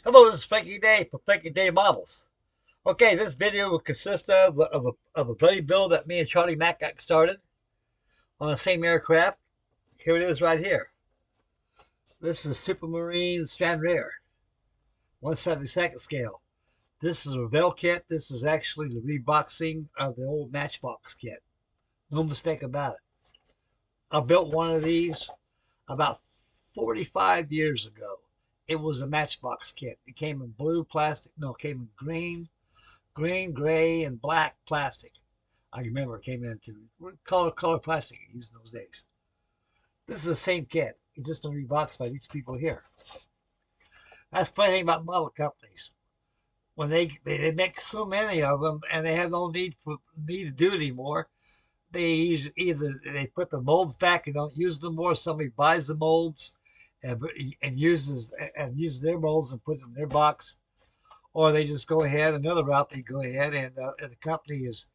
Hello, this is Frankie Day for Frankie Day Models. Okay, this video will consist of a buddy build that me and Charlie Mack got started on the same aircraft. Here it is right here. This is a Supermarine STRANRAER, 1/72 scale. This is a Revell kit. This is actually the reboxing of the old Matchbox kit. No mistake about it. I built one of these about 45 years ago. It was a Matchbox kit. It came in blue plastic. No, it came in green, gray, and black plastic. I remember it came into color plastic used in those days. This is the same kit. It's just been reboxed by these people here. That's the funny thing about model companies. When they make so many of them and they have no need to do it anymore, either they put the molds back and don't use them more. Somebody buys the molds and uses their molds and put them in their box, or they just go ahead another route. They go ahead and the company is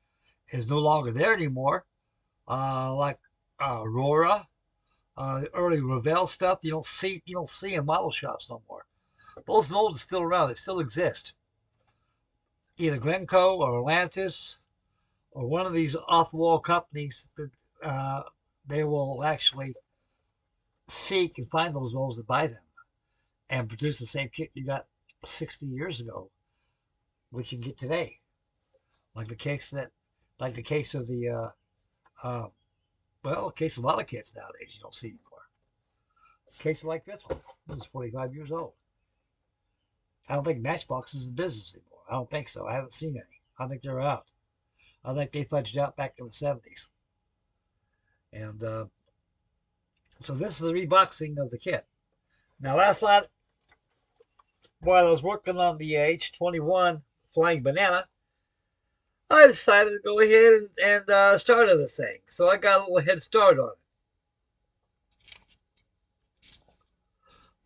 no longer there anymore. Like Aurora, early Revell stuff, you don't see in model shops no more. Those molds are still around. They still exist. Either Glencoe or Atlantis or one of these off-the-wall companies that they will actually seek and find those molds to buy them and produce the same kit you got 60 years ago, which you can get today. Like the case that, like the case of the well, a case of a lot of kits nowadays you don't see anymore. A case like this one. This is 45 years old. I don't think Matchbox is in business anymore. I don't think so. I haven't seen any. I think they're out. I think they fudged out back in the 70s. And so this is the reboxing of the kit. Now, last night, while I was working on the H21 Flying Banana, I decided to go ahead and start on this thing. So I got a little head start on it.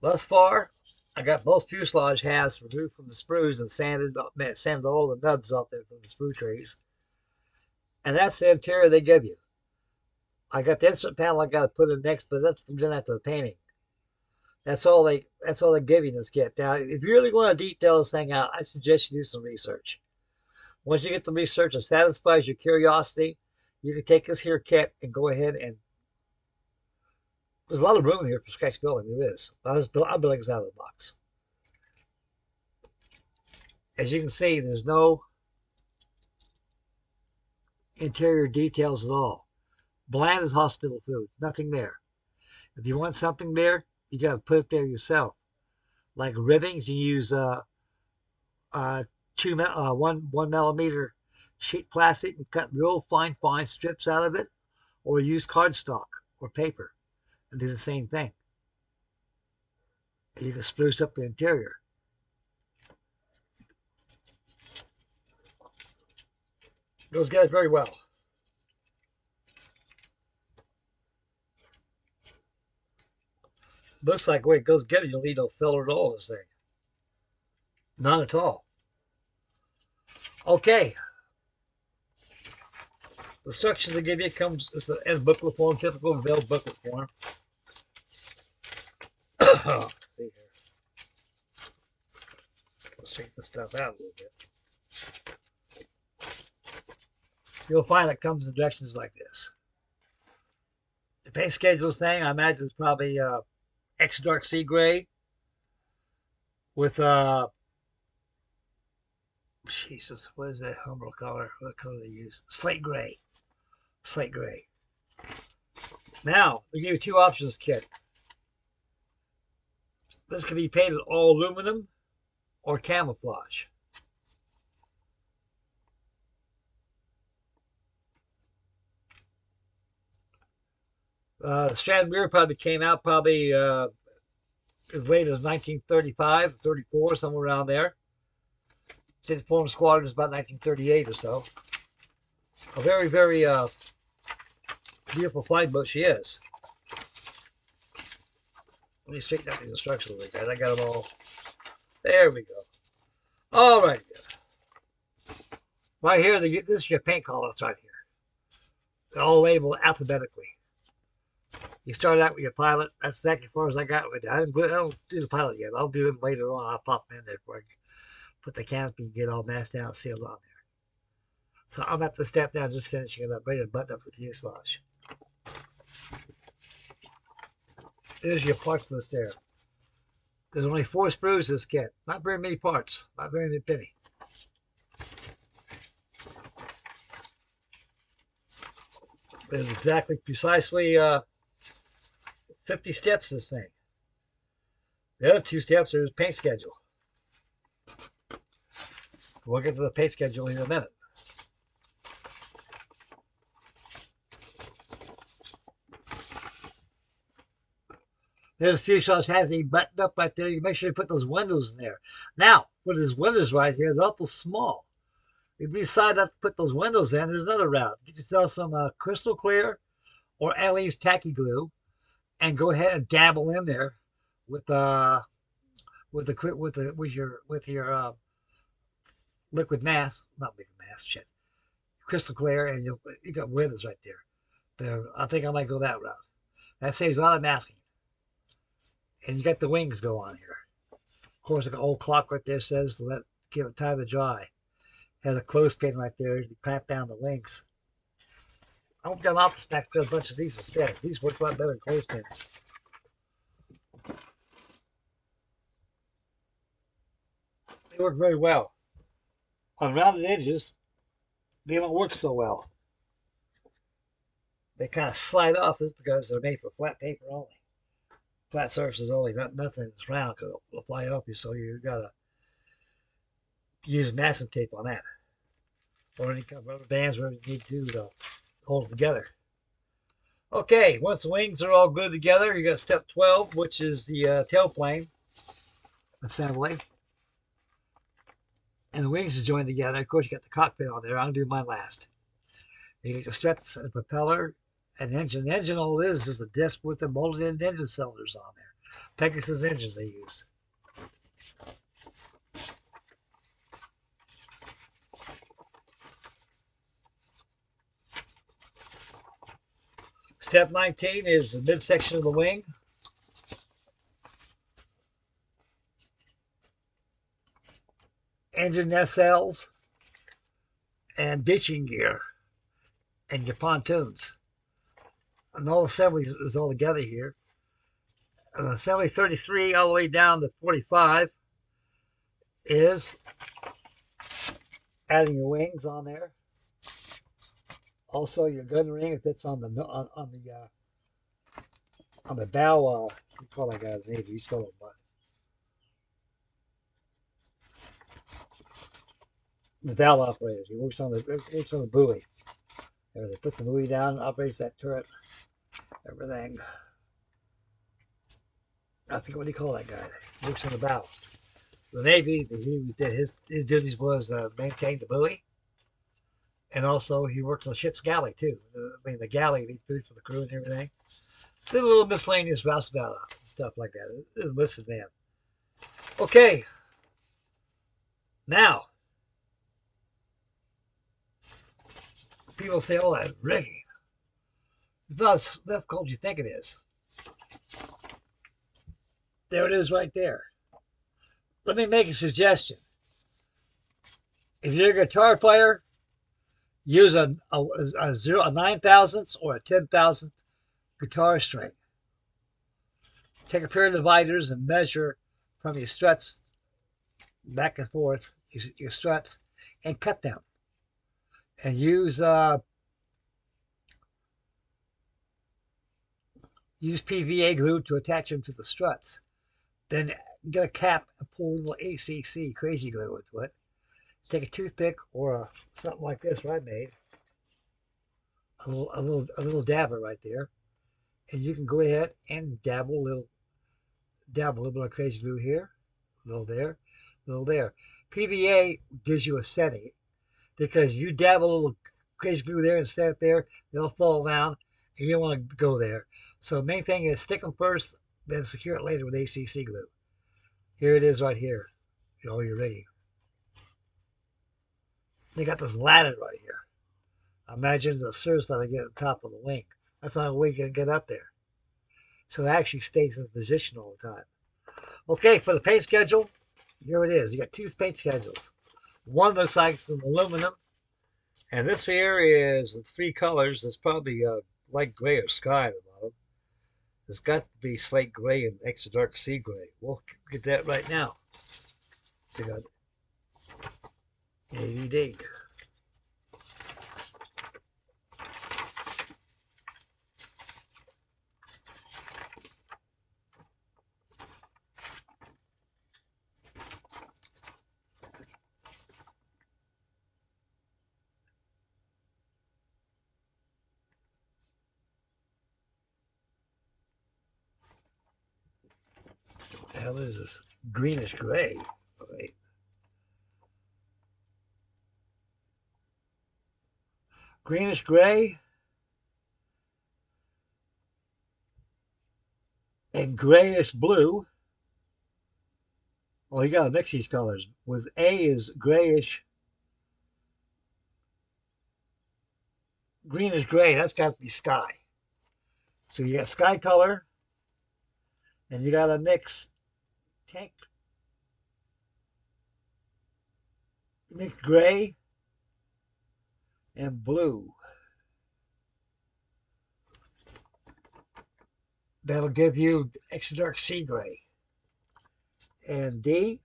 Thus far, I got both fuselage halves removed from the sprues and sanded all the nubs off there from the sprue trays. And that's the interior they give you. I got the instrument panel I got to put in next, but that comes in after the painting. That's all they give you in this kit. Now, if you really want to detail this thing out, I suggest you do some research. Once you get the research that satisfies your curiosity, you can take this here kit and go ahead and there's a lot of room here for sketch building. There is. I'm building this out of the box. As you can see, there's no interior details at all. Bland as hospital food. Nothing there. If you want something there, you got to put it there yourself. Like ribbings, you use uh, 1 millimeter sheet plastic and cut real fine strips out of it, or use cardstock or paper and do the same thing. And you can spruce up the interior. Goes together very well. Looks like the way it goes together, you'll need no filler at all in this thing. None at all. Okay. The instructions they give you comes in booklet form, typical Revell booklet form. See here. Let's straighten this stuff out a little bit. You'll find it comes in directions like this. The paint schedule thing, I imagine, is probably extra dark sea gray with Jesus, what is that humble color? What color do they use? Slate gray. Slate gray. Now, we give you two options, kit. This can be painted all aluminum or camouflage. The STRANRAER probably came out as late as 1935, 34, somewhere around there. State Form Squadron is about 1938 or so. A very, very beautiful flight boat she is. Let me straighten out the instructions like that. I got them all. There we go. All right. Right here, this is your paint colors right here. They're all labeled alphabetically. You start out with your pilot. That's exactly as far as I got with it. I don't do the pilot yet. I'll do them later on. I'll pop them in there before I put the canopy and get all masked down and sealed on there. So I'm at the step now, just finishing it up, ready to button up the fuselage. There's your parts list there. There's only 4 sprues in this kit. Not very many parts. Not very many. There's exactly, precisely 50 steps this thing. The other 2 steps are the paint schedule. We'll get to the paint schedule in a minute. There's a fuselage hasn't even buttoned up right there. You make sure you put those windows in there. Now, with these windows right here, they're awful small. If you decide not to put those windows in, there's another route. You can sell some crystal clear or LED tacky glue, and go ahead and dabble in there with your liquid mask, not liquid mask, shit, crystal clear, and you got windows right there. I think I might go that route. That saves a lot of masking. And you got the wings go on here. Of course, the old clock right there says give it time to dry. Has a clothespin right there to clamp down the wings. I went down office back to a bunch of these instead. These work a lot better than clothespins. They work very well. On rounded edges, they don't work so well. They kind of slide off. This because they're made for flat paper only. Flat surfaces only, nothing that's round because it'll fly off you. So you gotta use masking tape on that, or any kind of rubber bands, whatever you need to hold it together. Okay, once the wings are all glued together, you got step 12, which is the tailplane assembly, and the wings are joined together. Of course, you got the cockpit on there. I'm gonna do mine last. You get your struts and propeller. An engine. The engine, all it is a disc with the molded in engine cylinders on there. Pegasus engines they use. Step 19 is the midsection of the wing. Engine nacelles and ditching gear and your pontoons. And all assembly is all together here. Assembly 33 all the way down to 45 is adding your wings on there. Also, your gun ring, if it's on the bow. What do you call that guy? The Navy, you call it what? The valve operator. He works on the buoy. Everything. Puts the buoy down, operates that turret. Everything. I think what do you call that guy? He works on the bow. The Navy, his duties was maintain the buoy, and also he worked on the ship's galley too. The galley, they food for the crew and everything. Did a little miscellaneous rouseabout stuff like that. It was enlisted man. Okay. Now, people say, "Oh, that rigging. It's not as difficult as you think it is." There it is right there. Let me make a suggestion. If you're a guitar player, use a 9/1000th or a 10/1000th guitar string. Take a pair of dividers and measure from your struts back and forth, your struts, and cut them. And use PVA glue to attach them to the struts. Then get a cap and pull a little ACC crazy glue into it. Take a toothpick or something like this I made. A little dabber right there, and you can go ahead and dabble a little bit of crazy glue here, a little there, a little there. PVA gives you a setting because you dabble a little crazy glue there and set it there, they'll fall down, and you don't want to go there. So the main thing is stick them first, then secure it later with ACC glue. Here it is right here. All your rigging. They got this ladder right here. Imagine the service ladder get at the top of the wing. That's the only way you can get up there. So it actually stays in position all the time. Okay, for the paint schedule, here it is. You got two paint schedules. One looks like it's an aluminum, and this here is in three colors. It's probably light gray or sky at the bottom. It's got to be slate gray and extra dark sea gray. We'll get that right now. So you got AVD. What the hell is this? Greenish gray. Wait. Greenish gray and grayish blue. Well, you got to mix these colors. With A is grayish, greenish gray. That's got to be sky. So you got sky color, and you got to mix gray and blue. That'll give you extra dark sea gray. And D,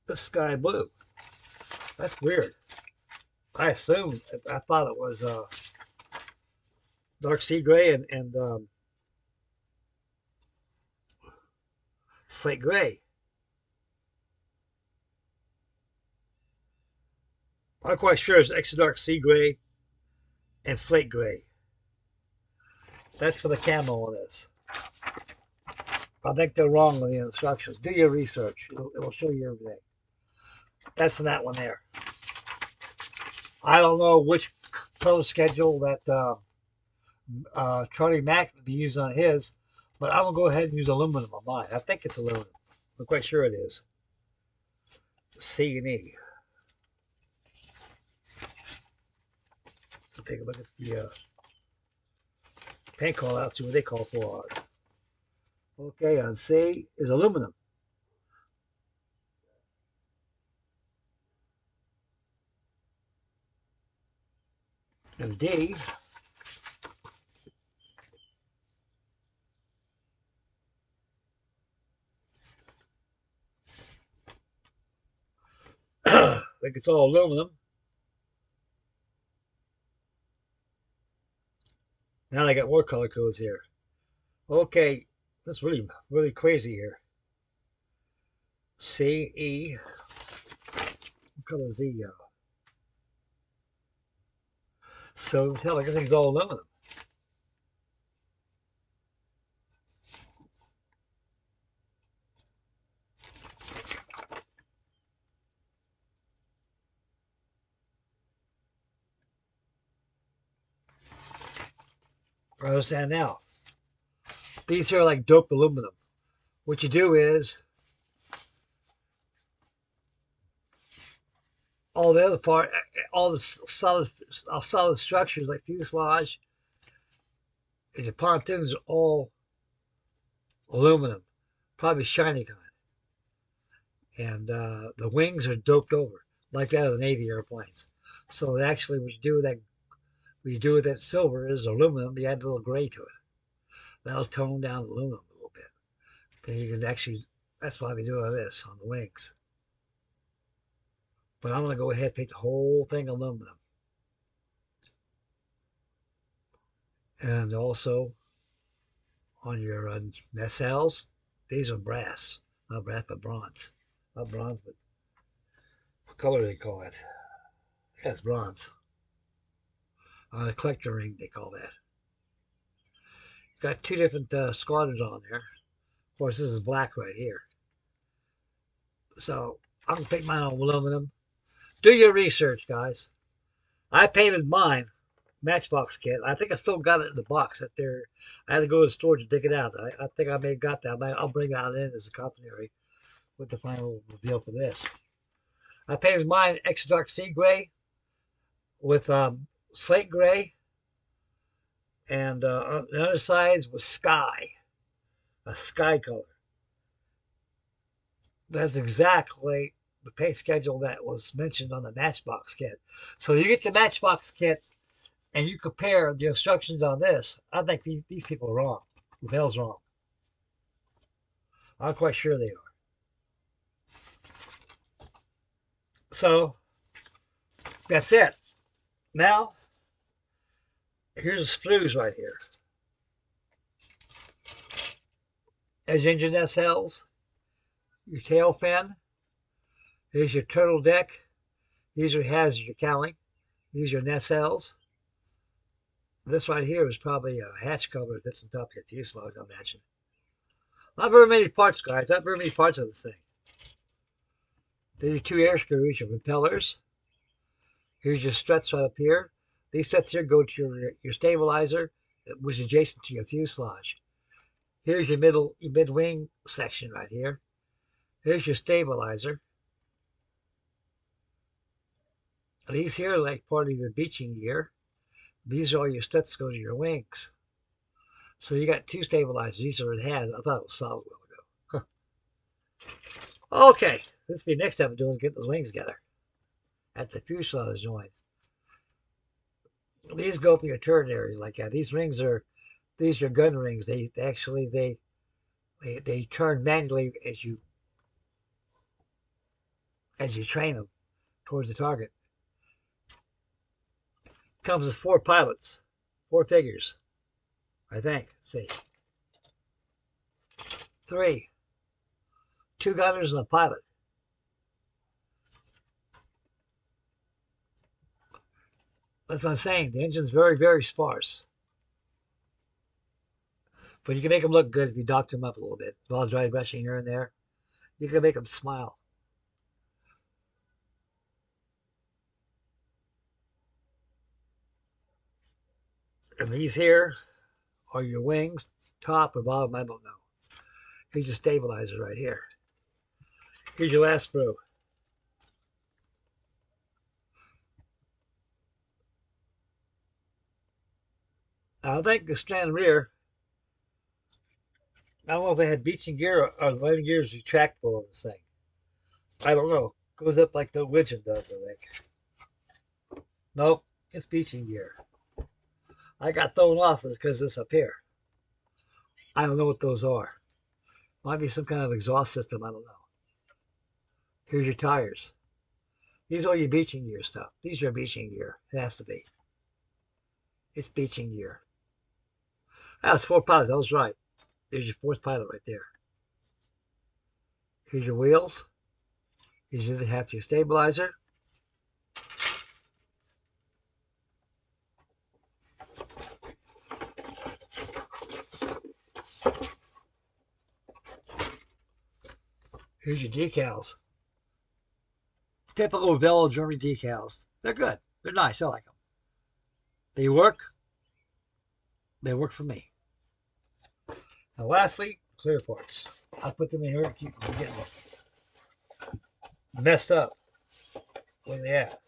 the sky blue. That's weird. I assumed, I thought it was dark sea gray and slate gray. I'm not quite sure it's extra dark sea gray and slate gray. That's for the camo on this. I think they're wrong with the instructions. Do your research. It'll show you everything. That's in that one there. I don't know which color schedule that Charlie Mack would be using on his, but I'm going to go ahead and use aluminum on mine. I think it's aluminum. I'm quite sure it is. C and E. Take a look at the paint call out, see what they call for. Okay, on C is aluminum. And D I think it's all aluminum. Now they got more color codes here. Okay, that's really, really crazy here. C, E. What color is E? So tell like everything's all aluminum. I understand now. These are like doped aluminum. What you do is all the other part, all the solid structures like fuselage and your pontoons are all aluminum, probably shiny kind. And the wings are doped over like that of the Navy airplanes. So actually, what you do with that silver is aluminum. You add a little gray to it. That'll tone down the aluminum a little bit. Then you can actually. That's why we do all this on the wings. But I'm going to go ahead and paint the whole thing aluminum. And also on your nacelles, these are brass. Not brass, but bronze. Not bronze, but what color do they call it? Yeah, it's bronze. On the collector ring, they call that. Got two different squadrons on there. Of course, this is black right here. So I'm going to paint mine on aluminum. Do your research, guys. I painted mine, Matchbox kit. I think I still got it in the box up there. I had to go to the store to dig it out. I think I may have got that. I'll bring that in as a complimentary with the final reveal for this. I painted mine extra dark sea gray. with slate gray, and on the other sides was sky, a sky color. That's exactly the paint schedule that was mentioned on the Matchbox kit. So you get the Matchbox kit and you compare the instructions on this. I think these people are wrong. Revell's wrong. I'm quite sure they are. So that's it. Now, here's the sprues right here. As engine nacelles, your tail fin. Here's your turtle deck. These are hazard cowling. These are nacelles. This right here is probably a hatch cover that's on top of the fuselage, I imagine. Not very many parts, guys. Not very many parts of this thing. There's your two air screws, your propellers. Here's your struts right up here. These struts here go to your stabilizer, which is adjacent to your fuselage. Here's your mid-wing section right here. Here's your stabilizer. These here are like part of your beaching gear. These are all your struts go to your wings. So you got two stabilizers. These are in hand. I thought it was solid while ago. Huh. Okay, this will be next time I'm doing get those wings together at the fuselage joint. These go for your turret areas like that. These are gun rings. They actually they turn manually as you train them towards the target. Comes with 4 pilots, 4 figures, I think. Let's see, 3, 2 gunners and a pilot. That's what I'm saying. The engine's very, very sparse. But you can make them look good if you doctor them up a little bit. A lot of dry brushing here and there. You can make them smile. And these here are your wings, top or bottom, I don't know. Here's your stabilizer right here. Here's your last sprue. I think the STRANRAER, I don't know if they had beaching gear or the landing gear is retractable on this thing. I don't know. Goes up like the widget does, I think. Nope, it's beaching gear. I got thrown off because this up here. I don't know what those are. Might be some kind of exhaust system, I don't know. Here's your tires. These are your beaching gear stuff. These are beaching gear. It has to be. It's beaching gear. Ah, it's 4 pilots. I was right. There's your 4th pilot right there. Here's your wheels. Here's your half your stabilizer. Here's your decals. Typical Revell German decals. They're good. They're nice. I like them. They work. They work for me. Now, lastly, clear parts. I put them in here to keep them from getting messed up. Where they at?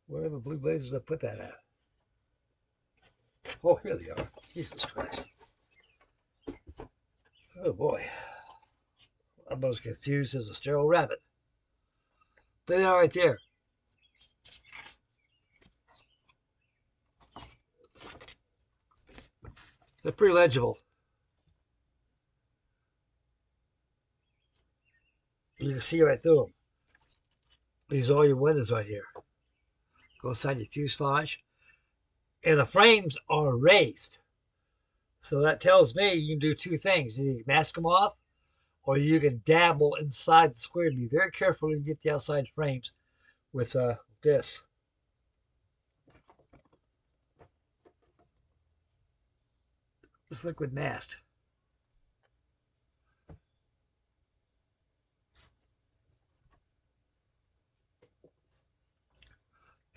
Where are the blue blazers I put that at? Oh, here they are. Jesus Christ. Oh boy. I'm as confused as a sterile rabbit. But they are right there. They're pretty legible. You can see right through them. These are all your windows right here. Go inside your fuselage. And the frames are raised. So that tells me you can do 2 things. You can mask them off, or you can dabble inside the square. Be very careful when you get the outside frames with this. This liquid mast.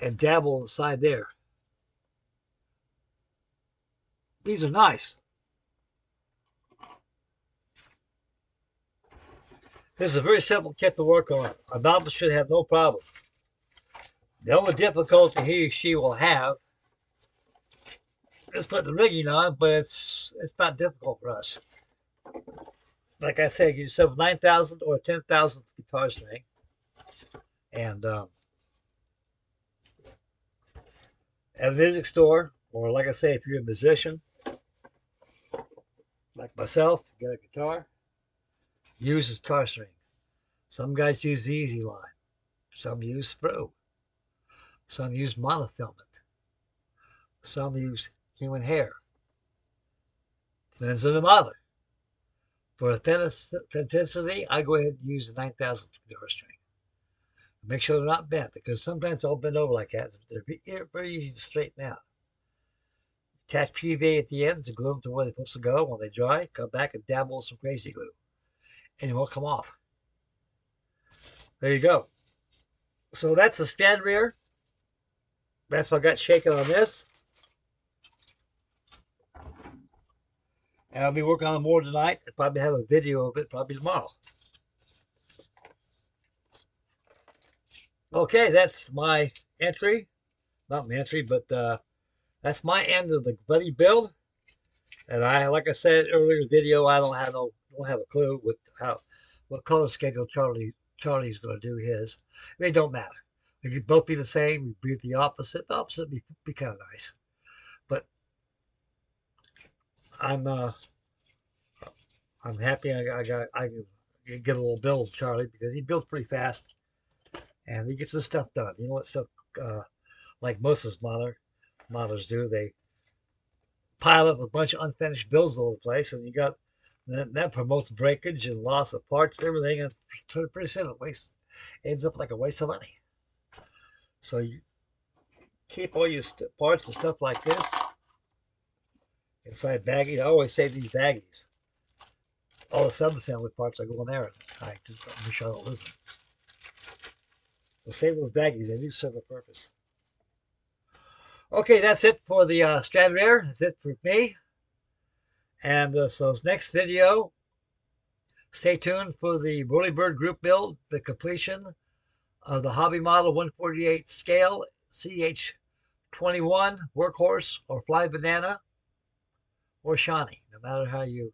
And dabble inside there. These are nice. This is a very simple kit to work on. A novice should have no problem. The only difficulty he or she will have is putting the rigging on, but it's not difficult for us. Like I said, you set 9,000 or 10,000 guitar string, and at a music store, or like I say, if you're a musician, like myself, get a guitar, use a guitar string. Some guys use the easy line. Some use sprue. Some use monofilament. Some use human hair. Depends on the model. For authenticity, I go ahead and use the 9,000 guitar string. Make sure they're not bent, because sometimes they'll bend over like that. They're very easy to straighten out. Attach PVA at the ends and glue them to where they're supposed to go. When they dry, come back and dabble with some crazy glue, and it won't come off. There you go. So that's the STRANRAER. That's what I got shaking on this. And I'll be working on more tonight. I'll probably have a video of it probably tomorrow. Okay, that's my entry. Not my entry, but that's my end of the buddy build. And like I said earlier in the video, I don't have a clue what color schedule Charlie's going to do his. They don't matter. We could both be the same. We be the opposite. The opposite would be kind of nice. But I'm happy I can get a little build with Charlie, because he builds pretty fast and he gets this stuff done. You know what stuff like most of his modders do? They pile up a bunch of unfinished builds all over the place, and you got that promotes breakage and loss of parts and everything, and pretty soon it ends up like a waste of money. So you keep all your parts and stuff like this inside baggies. I always save these baggies. All the sub-assembly parts I go in there, and I just make sure I don't lose them. So save those baggies. They do serve a purpose. Okay, that's it for the STRANRAER. That's it for me. And so this next video, stay tuned for the Whirlybird group build, the completion of the hobby model 148 scale CH21 workhorse, or fly banana, or Shawnee, no matter how you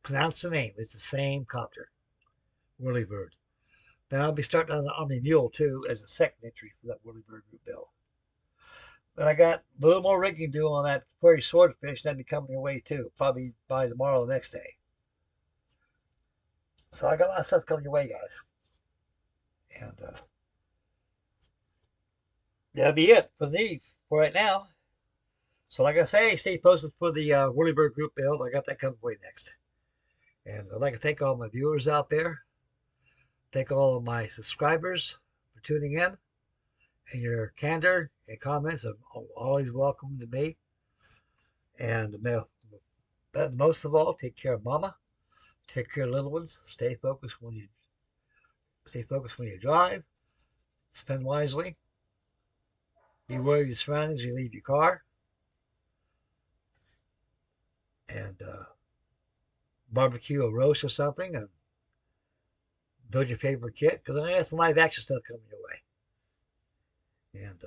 pronounce the name. It's the same copter, Whirlybird. Then I'll be starting on the Omni Mule too as a second entry for that Whirlybird group build. But I got a little more rigging to do on that Query Swordfish. That'll be coming your way too, probably by tomorrow or the next day. So I got a lot of stuff coming your way, guys. And that'll be it for me for right now. So like I say, stay posted for the Whirlybird group build. I got that coming way next. And I'd like to thank all my viewers out there. Thank all of my subscribers for tuning in. And your candor and comments are always welcome to me. And most of all, take care of Mama. Take care of little ones. Stay focused when you drive. Spend wisely. Be aware of your surroundings as you leave your car. And barbecue a roast or something, and build your favorite kit, because I got some live action stuff coming your way. And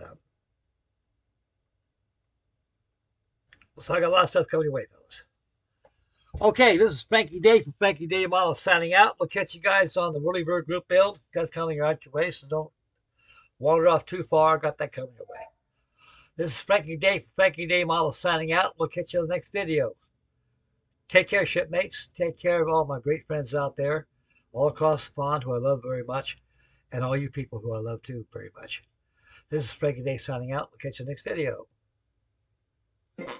so I got a lot of stuff coming your way, fellas. Okay, this is Frankie Day from Frankie Day Model signing out. We'll catch you guys on the Whirlybird group build. That's coming out your way, so don't wander off too far. Got that coming your way. This is Frankie Day from Frankie Day Model signing out. We'll catch you on the next video. Take care, shipmates. Take care of all my great friends out there, all across the pond, who I love very much, and all you people who I love too very much. This is Frankie Day signing out. We'll catch you in the next video.